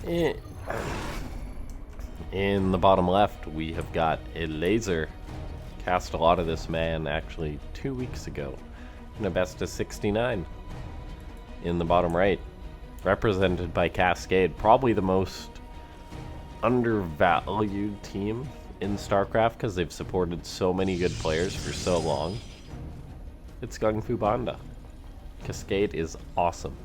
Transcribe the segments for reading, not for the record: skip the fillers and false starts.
In the bottom left, we have got Elazer. Cast a lot of this man actually 2 weeks ago in a best of 69. In the bottom right, represented by Cascade, probably the most undervalued team in Starcraft because they've supported so many good players for so long. It's GunGFuBanDa. Cascade is awesome.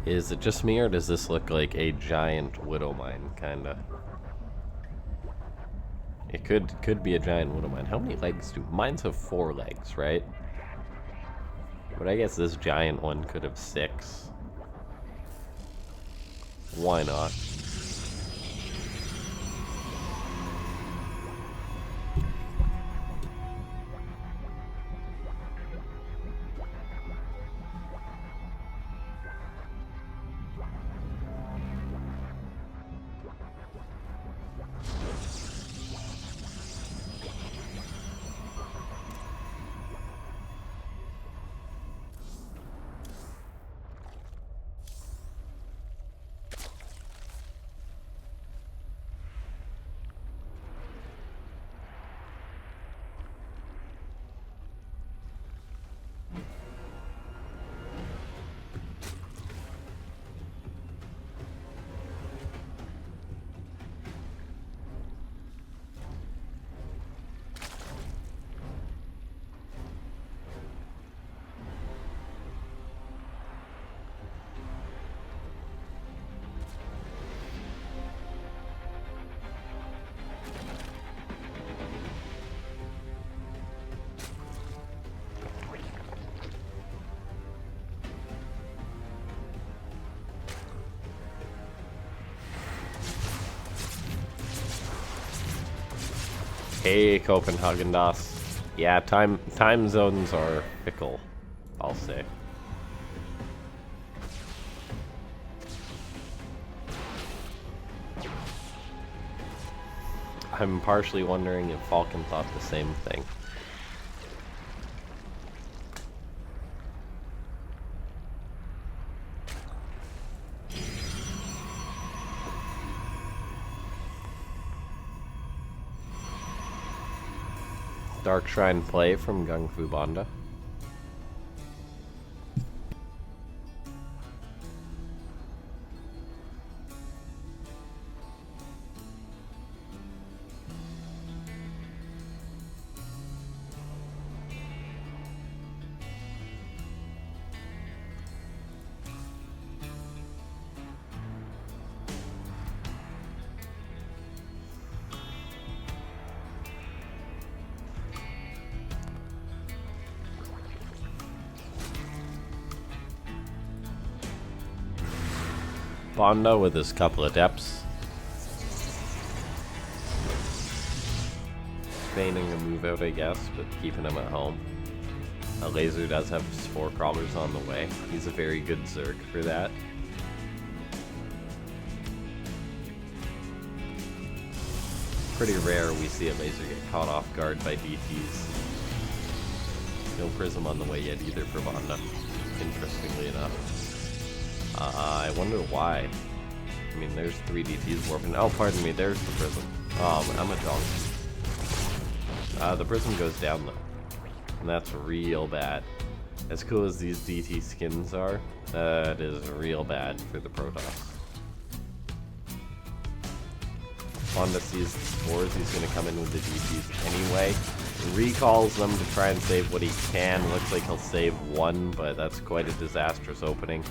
Is it just me, or does this look like a giant widow mine, kinda? It could be a giant widow mine. How many legs do mines have? 4 legs, right? But I guess this giant one could have 6. Why not? Hey, Copenhagen-das. Yeah, time zones are fickle, I'll say. I'm partially wondering if Falcon thought the same thing. Dark Shrine play from GunGFuBanDa. Banda with his couple of depths. Feigning a move out, I guess, but keeping him at home. Elazer does have spore crawlers on the way. He's a very good Zerg for that. Pretty rare we see Elazer get caught off guard by DTs. No prism on the way yet either for Banda, interestingly enough. I wonder why. I mean, there's 3 DTs warping. Oh, pardon me, there's the prism. I'm a dog. The prism goes down though. And that's real bad. As cool as these DT skins are, that is real bad for the Protoss. Banda sees the spores, he's going to come in with the DTs anyway. Recalls them to try and save what he can. Looks like he'll save 1, but that's quite a disastrous opening.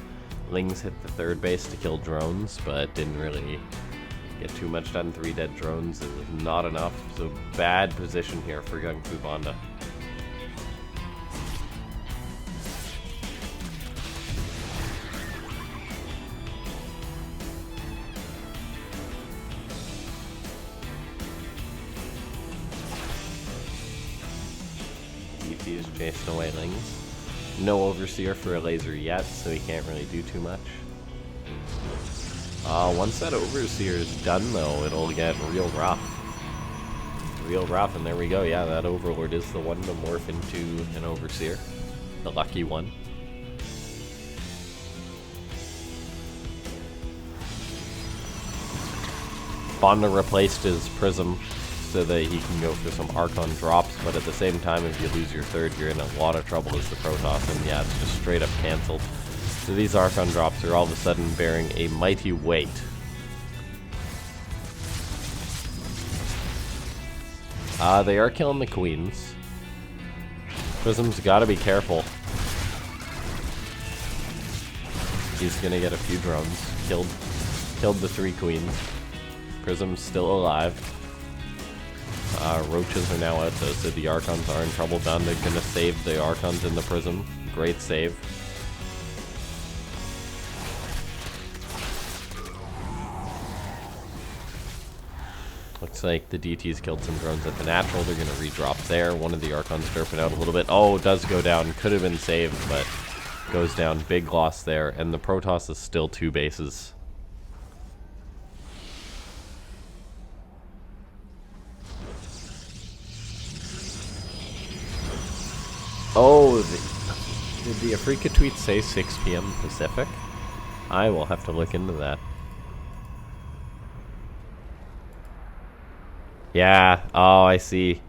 Lings hit the third base to kill drones, but didn't really get too much done. 3 dead drones is not enough, so bad position here for GunGFuBanDa. He's chasing away Lings. No Overseer for Elazer yet, so he can't really do too much. Once that Overseer is done, though, it'll get real rough. Real rough, and there we go. Yeah, that Overlord is the one to morph into an Overseer. The lucky one. Banda replaced his Prism so that he can go for some Archon drops, but at the same time, if you lose your third, you're in a lot of trouble as the Protoss, and yeah, it's just straight up cancelled. So these Archon drops are all of a sudden bearing a mighty weight. They are killing the Queens. Prism's gotta be careful. He's gonna get a few drones. Killed the 3 Queens. Prism's still alive. Roaches are now out though, so the Archons are in trouble. They're gonna save the Archons in the Prism. Great save. Looks like the DT's killed some drones at the natural. They're gonna redrop there. One of the Archons derping out a little bit. Oh, it does go down. Could have been saved, but goes down. Big loss there. And the Protoss is still 2 bases. Oh, did the Afrika tweet say 6 p.m. Pacific? I will have to look into that. Yeah, oh, I see.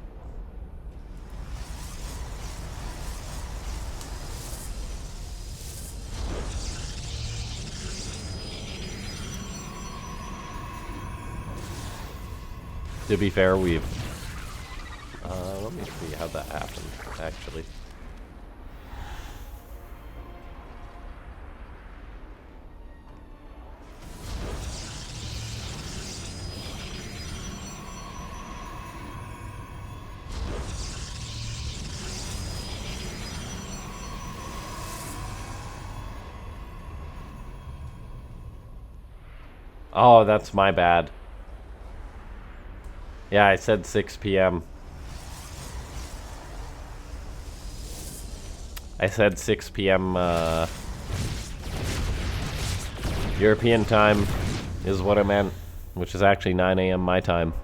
To be fair, we've... let me see how that happened, actually. Oh, that's my bad. Yeah, I said 6 p.m. I said 6 p.m. European time is what I meant, which is actually 9 a.m. my time.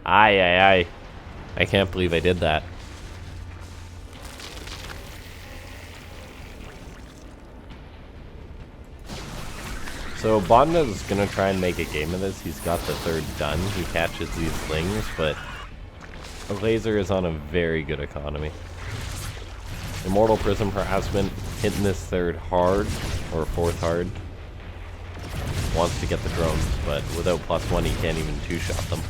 Aye. I can't believe I did that. So Banda's gonna try and make a game of this. He's got the third done. He catches these things, but Elazer is on a very good economy. Immortal Prism Harassment hitting this third hard, or fourth hard. Wants to get the drones, but without +1 he can't even 2-shot them.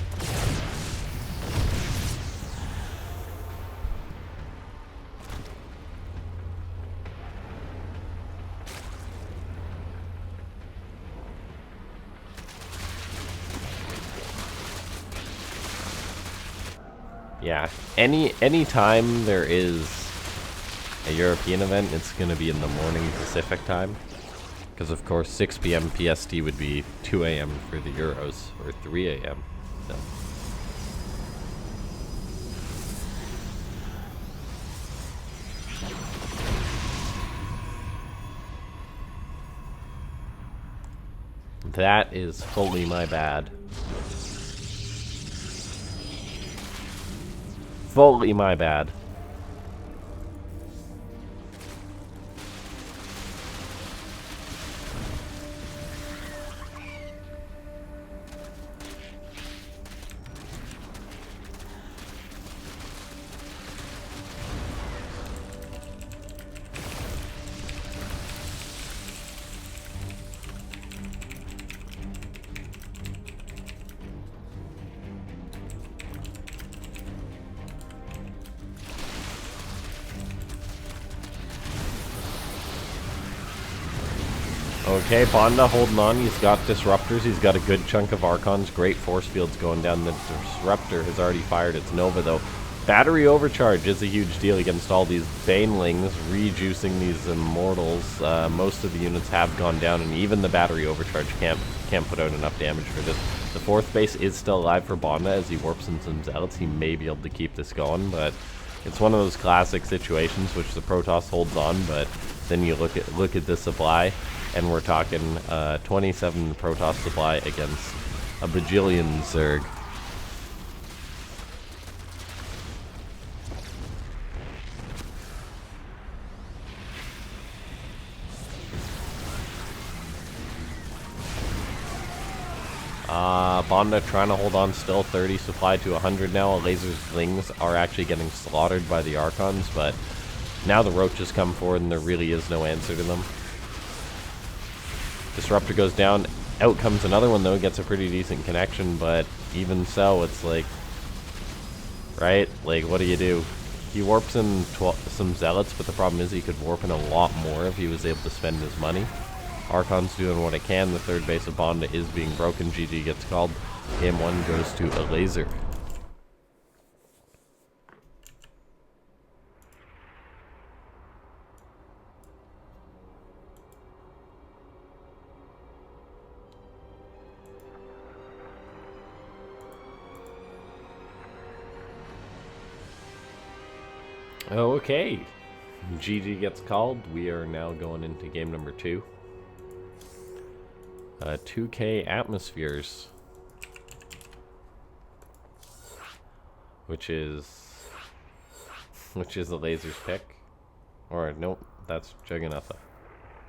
Yeah, any time there is a European event, it's going to be in the morning Pacific time. Because of course 6 p.m. PST would be 2 a.m. for the Euros, or 3 a.m. So. That is fully my bad. Fully my bad. Okay, Banda holding on. He's got disruptors. He's got a good chunk of Archons. Great force fields going down. The disruptor has already fired its Nova, though. Battery overcharge is a huge deal against all these Banelings, rejuicing these Immortals. Most of the units have gone down, and even the battery overcharge can't put out enough damage for this. The fourth base is still alive for Banda as he warps in some Zealots. He may be able to keep this going, but it's one of those classic situations which the Protoss holds on, but then you look at the supply, and we're talking 27 Protoss supply against a bajillion Zerg. Banda trying to hold on still, 30 supply to 100 now. Elazer's Lings are actually getting slaughtered by the Archons, but now the Roaches come forward and there really is no answer to them. Disruptor goes down. Out comes another one, though. Gets a pretty decent connection, but even so, it's like... Right? Like, what do? He warps in some Zealots, but the problem is he could warp in a lot more if he was able to spend his money. Archon's doing what it can. The third base of Banda is being broken. GG gets called. Game 1 goes to Elazer. Okay. GG gets called. We are now going into game number 2. 2K Atmospheres, which is the Lazer's pick. Or nope, that's Juggernaut.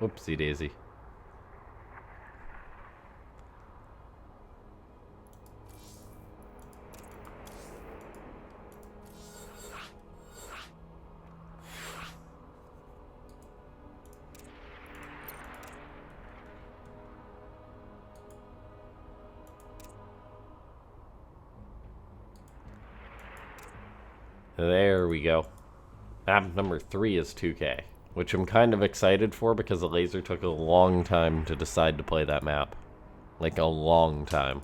Whoopsie daisy. There we go. Map number 3 is 2K, which I'm kind of excited for because the Elazer took a long time to decide to play that map. Like a long time.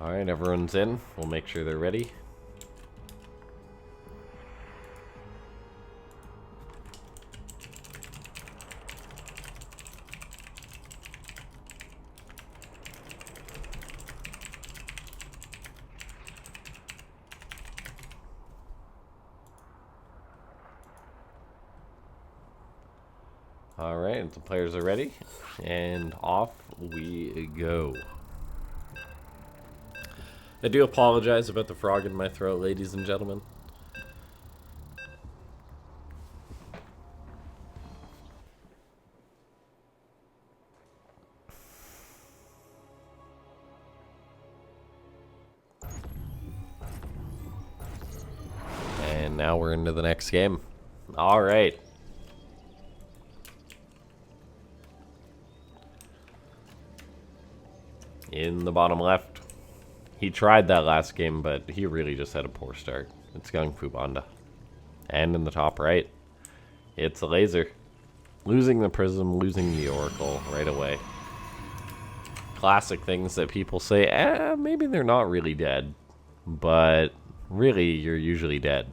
Alright, everyone's in. We'll make sure they're ready. Alright, the players are ready, and off we go. I do apologize about the frog in my throat, ladies and gentlemen. And now we're into the next game. Alright. In the bottom left. He tried that last game, but he really just had a poor start. It's GunGFuBanDa. And in the top right, it's Elazer. Losing the Prism, losing the Oracle right away. Classic things that people say, maybe they're not really dead. But really, you're usually dead.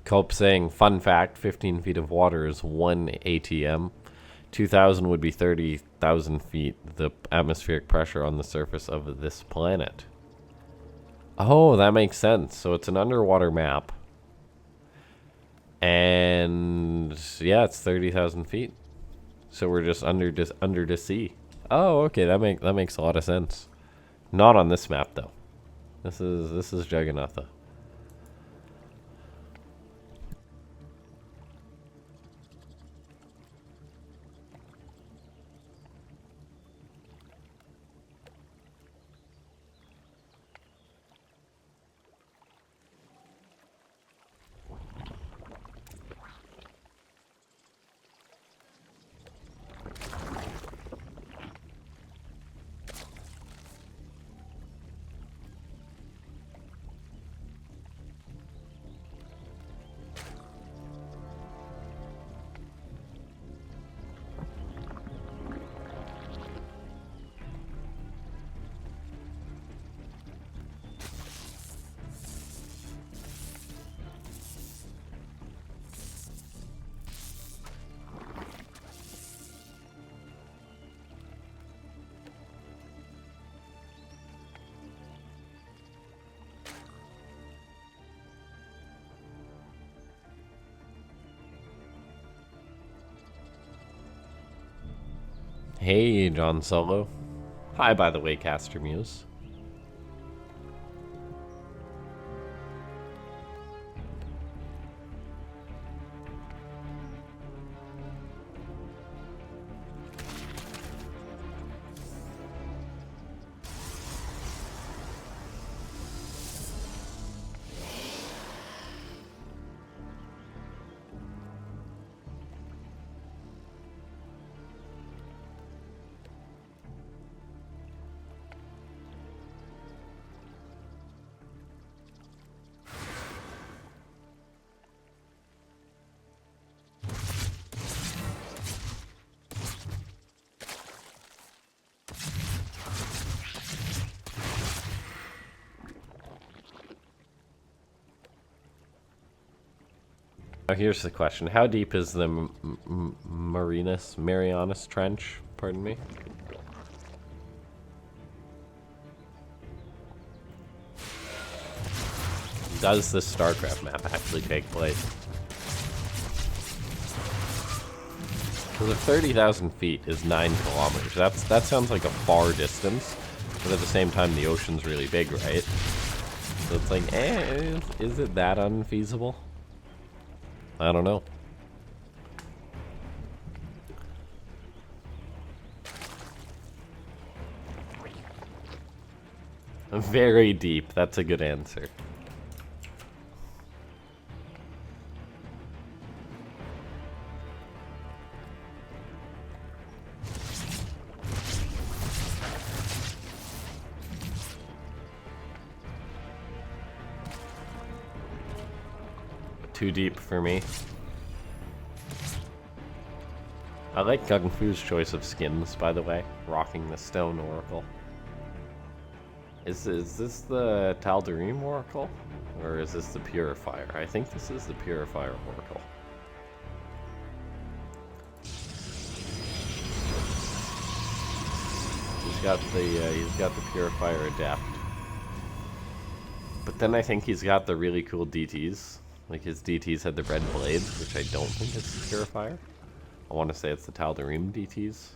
Cope saying, fun fact, 15 feet of water is 1 ATM. 2,000 would be 30,000 feet, the atmospheric pressure on the surface of this planet. Oh, that makes sense. So it's an underwater map. And yeah, it's 30,000 feet. So we're just under the sea. Oh, okay, that makes a lot of sense. Not on this map though. This is Juggernaut. Hey, John Solo. Hi, by the way, Caster Muse. Now here's the question. How deep is the Marianas Trench? Pardon me? Does this Starcraft map actually take place? Because if 30,000 feet is 9 kilometers, that sounds like a far distance, but at the same time the ocean's really big, right? So it's like, is it that unfeasible? I don't know. Very deep, that's a good answer. Too deep for me. I like GunGFu's choice of skins, by the way. Rocking the Stone Oracle. Is this the Tal'Darim Oracle? Or is this the Purifier? I think this is the Purifier Oracle. He's got the Purifier Adept. But then I think he's got the really cool DTs. Like his DTs had the red blades, which I don't think is the Purifier. I want to say it's the Tal'Darim DTs.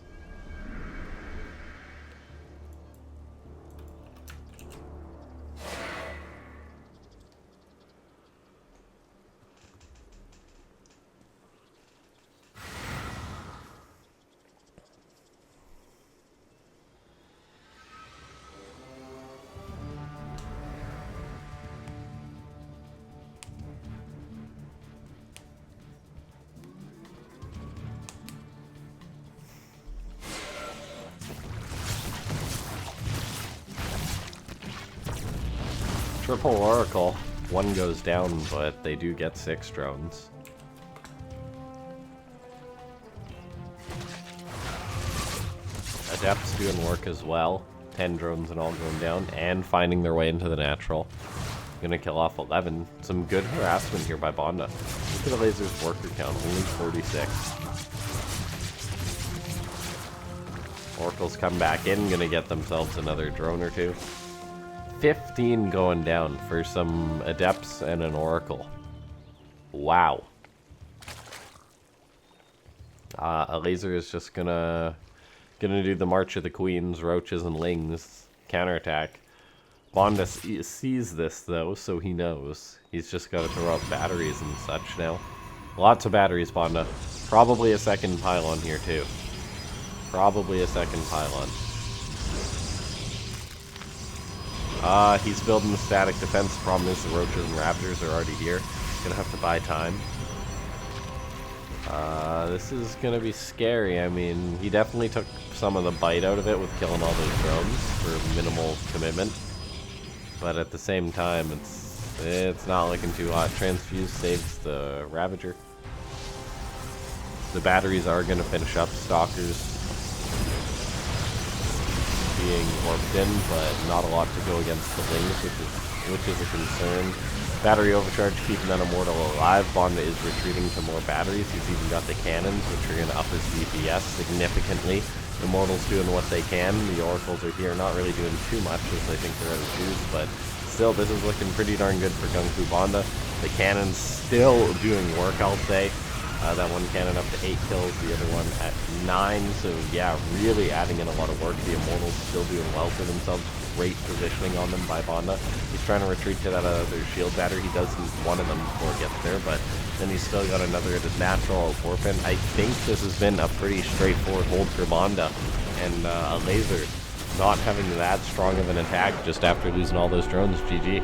Triple Oracle. One goes down, but they do get 6 drones. Adepts doing work as well. 10 drones and all going down, and finding their way into the natural. Gonna kill off 11. Some good harassment here by BO5. Look at the Elazer's worker count, only 46. Oracles come back in, gonna get themselves another drone or two. 15 going down for some Adepts and an Oracle. Wow. Elazer is just gonna do the March of the Queens, Roaches and Lings counterattack. BO5 sees this though, so he knows. He's just got to throw out batteries and such now. Lots of batteries, BO5. Probably a second pylon here too. Probably a second pylon. He's building the static defense. Problem is the Roaches and Raptors are already here. Gonna have to buy time. This is gonna be scary. I mean, he definitely took some of the bite out of it with killing all those drones for minimal commitment. But at the same time, it's not looking too hot. Transfuse saves the Ravager. The batteries are gonna finish up. Stalkers being warped in, but not a lot to go against the Lings, which is a concern. Battery overcharge keeping that Immortal alive. BO5 is retreating to more batteries. He's even got the cannons, which are going to up his DPS significantly. Immortal's doing what they can. The Oracles are here, not really doing too much as I think they're out of juice, but still, this is looking pretty darn good for GunGFuBanDa. The cannons still doing work, I'll say. That one cannon up to 8 kills, the other one at 9. So yeah, really adding in a lot of work. The Immortals still doing well for themselves. Great positioning on them by Bonda. He's trying to retreat to that other shield batter. He does one of them before it gets there, but then he's still got another at his natural forfeit. I think this has been a pretty straightforward hold for Bonda, and Elazer not having that strong of an attack just after losing all those drones. GG.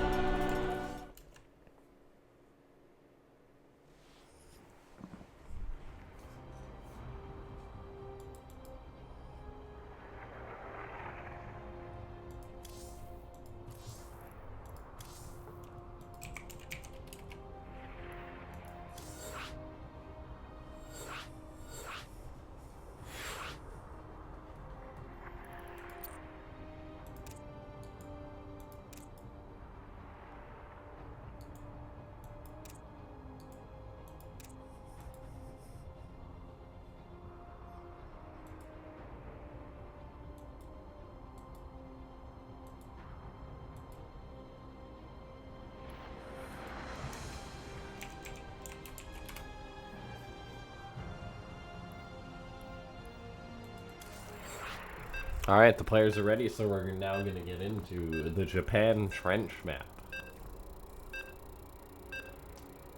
Alright, the players are ready, so we're now going to get into the Japan Trench map,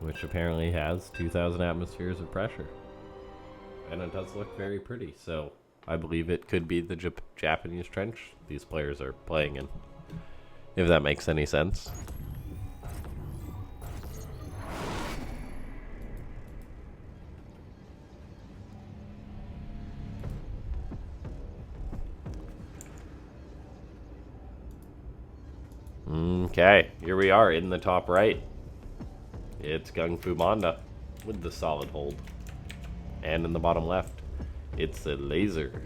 which apparently has 2,000 atmospheres of pressure. And it does look very pretty, so I believe it could be the Japanese trench these players are playing in, if that makes any sense. Okay, here we are in the top right. It's GunGFuBanDa with the solid hold. And in the bottom left, it's Elazer.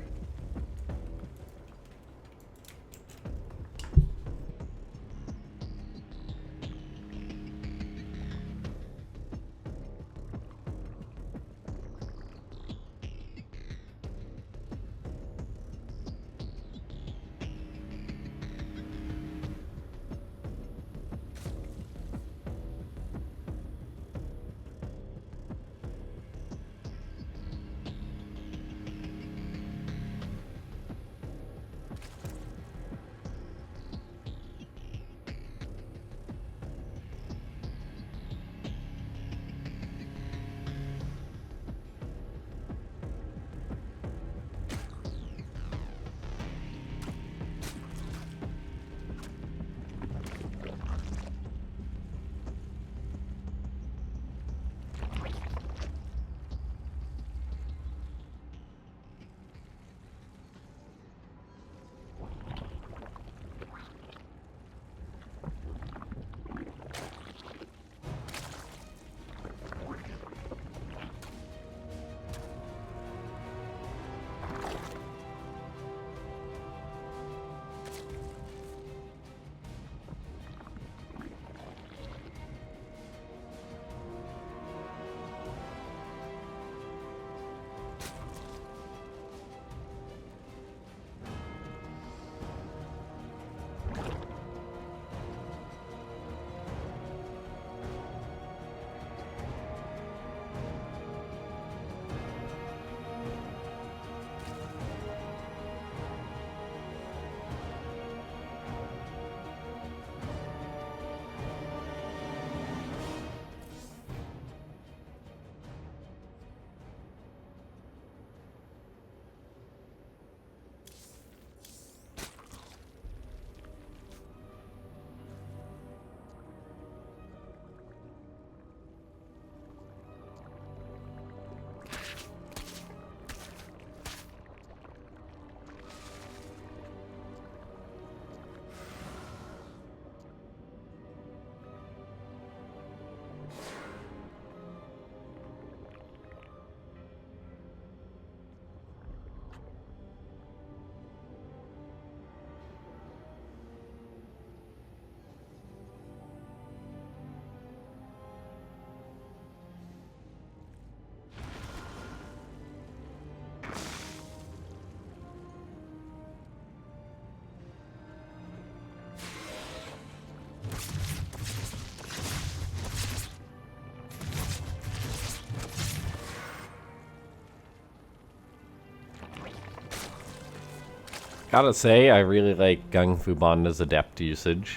Gotta say, I really like GunGFuBanDa's adept usage.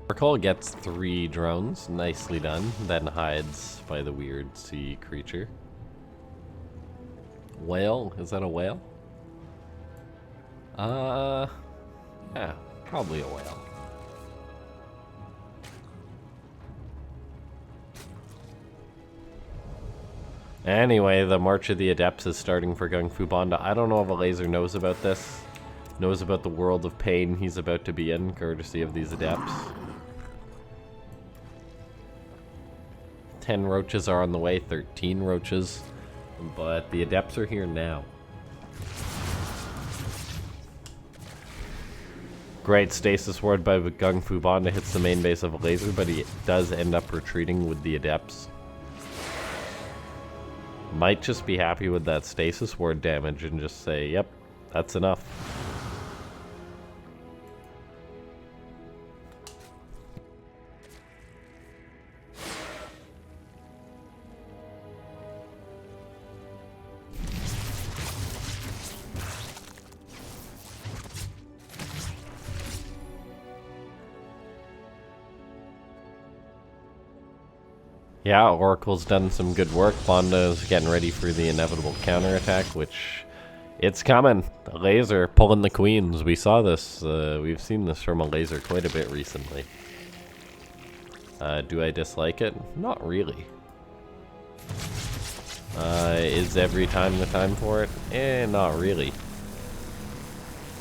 Oracle gets 3 drones, nicely done, then hides by the weird sea creature. Whale? Is that a whale? Yeah, probably a whale. Anyway, the March of the Adepts is starting for GunGFuBanDa. I don't know if Elazer knows about this, knows about the world of pain he's about to be in, courtesy of these Adepts. 10 roaches are on the way, 13 roaches, but the Adepts are here now. Great stasis ward by GunGFuBanDa hits the main base of Elazer, but he does end up retreating with the Adepts. Might just be happy with that stasis ward damage and just say, yep, that's enough. Yeah, Oracle's done some good work. Banda's getting ready for the inevitable counterattack, which it's coming. Elazer pulling the queens. We saw this. We've seen this from Elazer quite a bit recently. Do I dislike it? Not really. Is every time the time for it? Not really.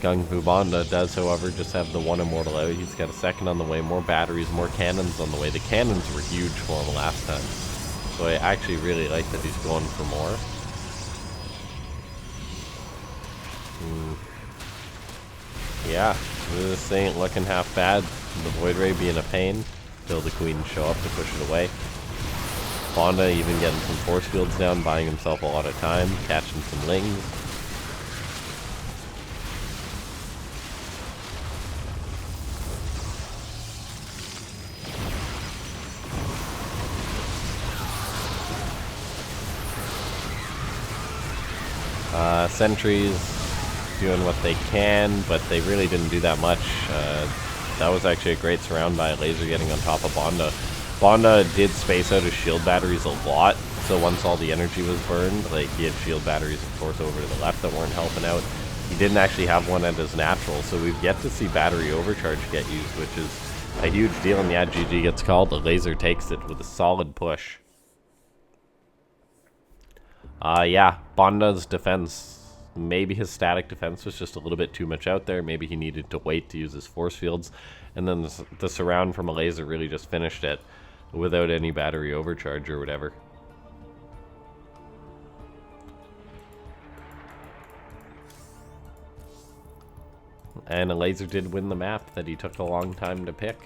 GunGFuBanDa does, however, just have the one immortal out. He's got a second on the way, more batteries, more cannons on the way. The cannons were huge for him last time, so I actually really like that he's going for more. Yeah, this ain't looking half bad. The Void Ray being a pain, till the queens show up to push it away. Banda even getting some force fields down, buying himself a lot of time, catching some lings. Sentries doing what they can, but they really didn't do that much. That was actually a great surround by Elazer getting on top of Banda. Banda did space out his shield batteries a lot, so once all the energy was burned, like, he had shield batteries, of course, over to the left that weren't helping out. He didn't actually have one at his natural, so we've yet to see battery overcharge get used, which is a huge deal, and yeah, GG gets called. Elazer takes it with a solid push. Yeah, Banda's defense, maybe his static defense was just a little bit too much out there. Maybe he needed to wait to use his force fields, and then the surround from Elazer really just finished it without any battery overcharge or whatever. And Elazer did win the map that he took a long time to pick.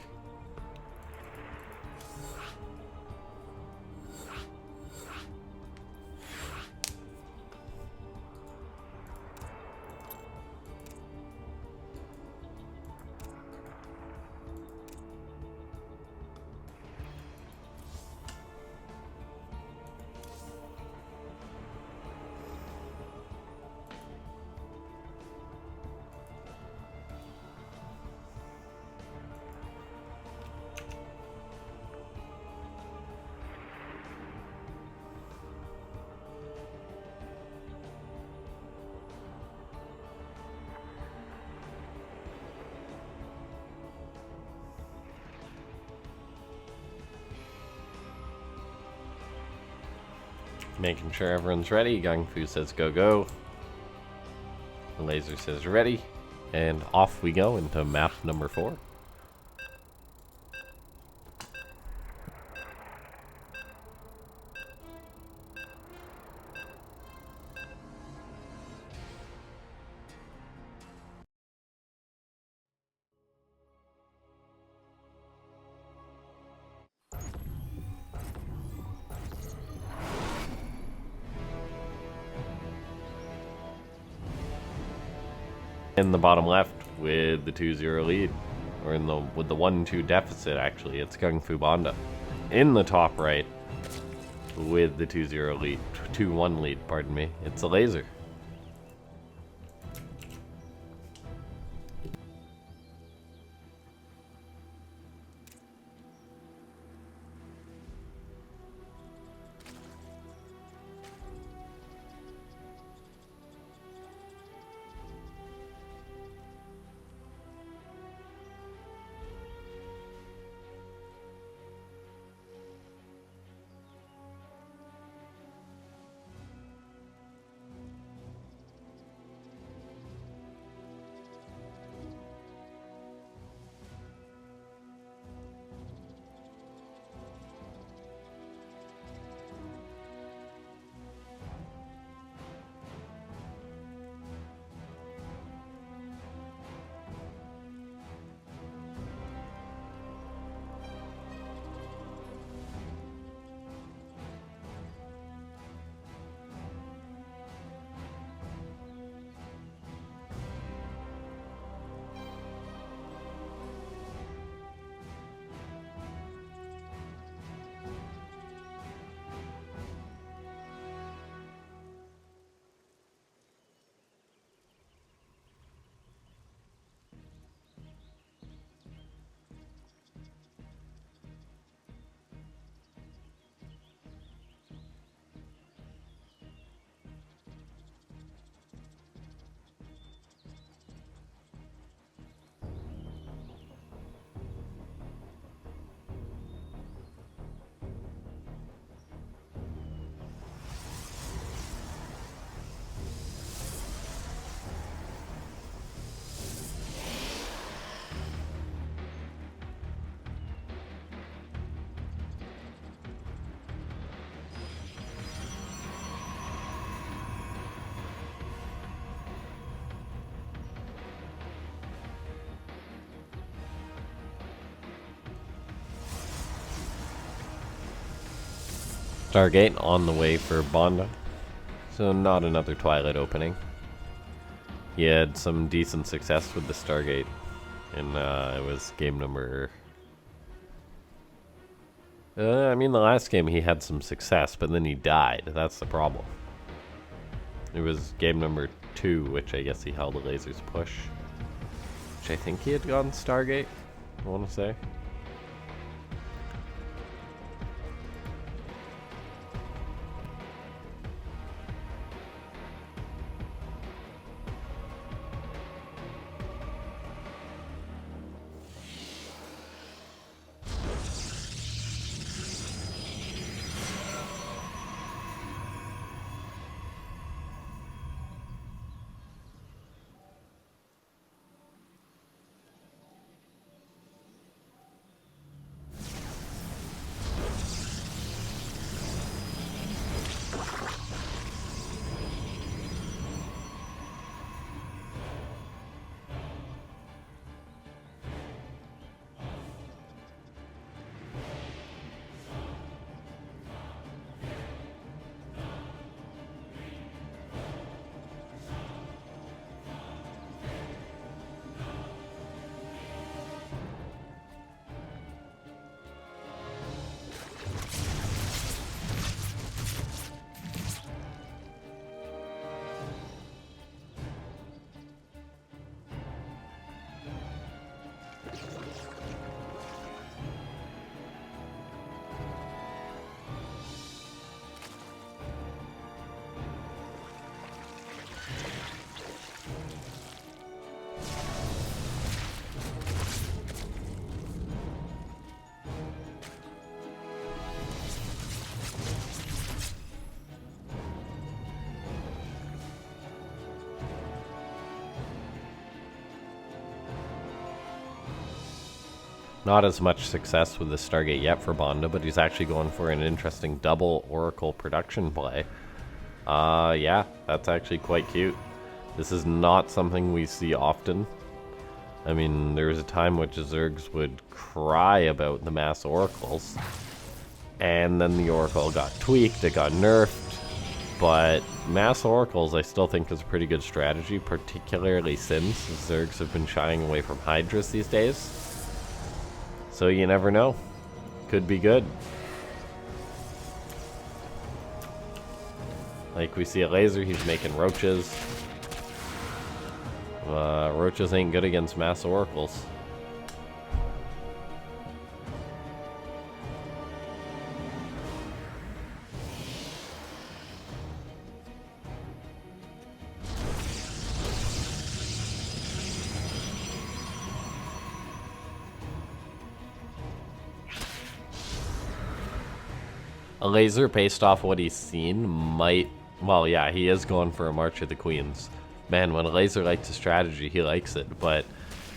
Making sure everyone's ready. GunGFu says go go. Elazer says ready. And off we go into map number 4. In the bottom left with the 2-0 lead, or with the 1-2 deficit actually, it's GunGFuBanDa. In the top right with the 2-0 lead, 2-1 lead, pardon me, it's Elazer. Stargate on the way for Banda. So not another Twilight opening. He had some decent success with the Stargate. And it was game number... I mean, the last game he had some success, but then he died. That's the problem. It was game number 2, which I guess he held Elazer's push. Which I think he had gone Stargate, I want to say. Not as much success with the Stargate yet for BoNda, but he's actually going for an interesting double Oracle production play. Yeah, that's actually quite cute. This is not something we see often. I mean, there was a time which Zergs would cry about the mass oracles, and then the oracle got tweaked, it got nerfed, but mass oracles I still think is a pretty good strategy, particularly since Zergs have been shying away from Hydras these days. So you never know. Could be good. Like we see Elazer, he's making roaches. Roaches ain't good against mass oracles. Elazer, based off what he's seen, might... Well, yeah, he is going for a March of the Queens. Man, when Elazer likes a strategy, he likes it. But,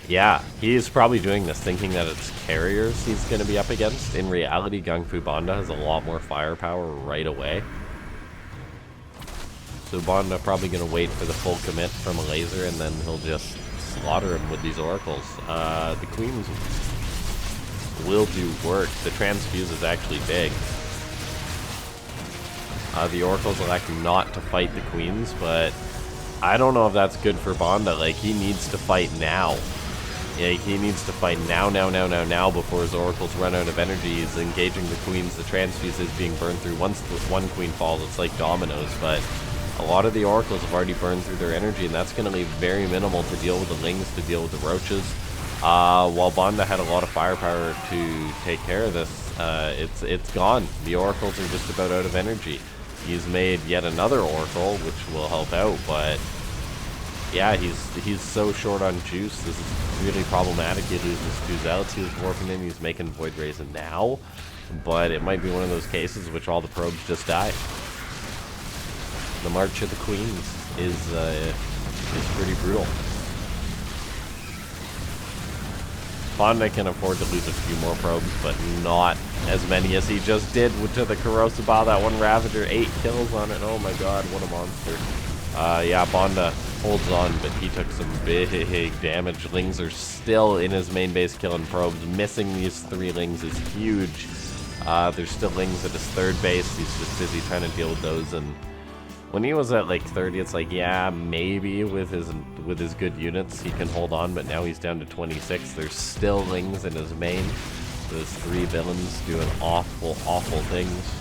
yeah, he's probably doing this thinking that it's carriers he's going to be up against. In reality, GunGFuBanDa has a lot more firepower right away. So BoNda probably going to wait for the full commit from Elazer, and then he'll just slaughter him with these oracles. The Queens will do work. The transfuse is actually big. The oracles elect not to fight the queens, but I don't know if that's good for BoNda. Like, he needs to fight now. Yeah, he needs to fight now before his oracles run out of energy. He's engaging the queens. The transfuse is being burned through. Once the one queen falls, it's like dominoes, but a lot of the oracles have already burned through their energy, and that's going to leave very minimal to deal with the lings, to deal with the roaches. While BoNda had a lot of firepower to take care of this, it's gone. The oracles are just about out of energy. He's made yet another oracle, which will help out, but yeah, he's so short on juice. This is really problematic. He loses 2 zealots he was warping in. He's making Void Rays now, but it might be one of those cases in which all the probes just die. The March of the Queens is pretty brutal. BoNda can afford to lose a few more probes, but not as many as he just did to the Corrosive Bile. That one Ravager, 8 kills on it. Oh my god, what a monster. Yeah, BoNda holds on, but he took some big damage. Lings are still in his main base killing probes. Missing these 3 Lings is huge. There's still Lings at his 3rd base. He's just busy trying to deal with those, and when he was at like 30, it's like, yeah, maybe with his good units he can hold on, but now he's down to 26. There's still Lings in his main. Those 3 villains doing awful things.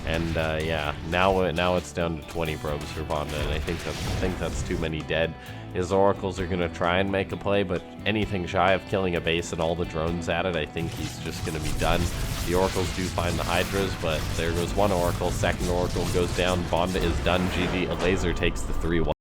And yeah, now it's down to 20 probes for BoNda, and I think that's too many dead. His oracles are gonna try and make a play, but anything shy of killing a base and all the drones at it, I think he's just gonna be done. The oracles do find the Hydras, but there goes one oracle. 2nd oracle goes down. BoNda is done. GG. Elazer takes the 3-1.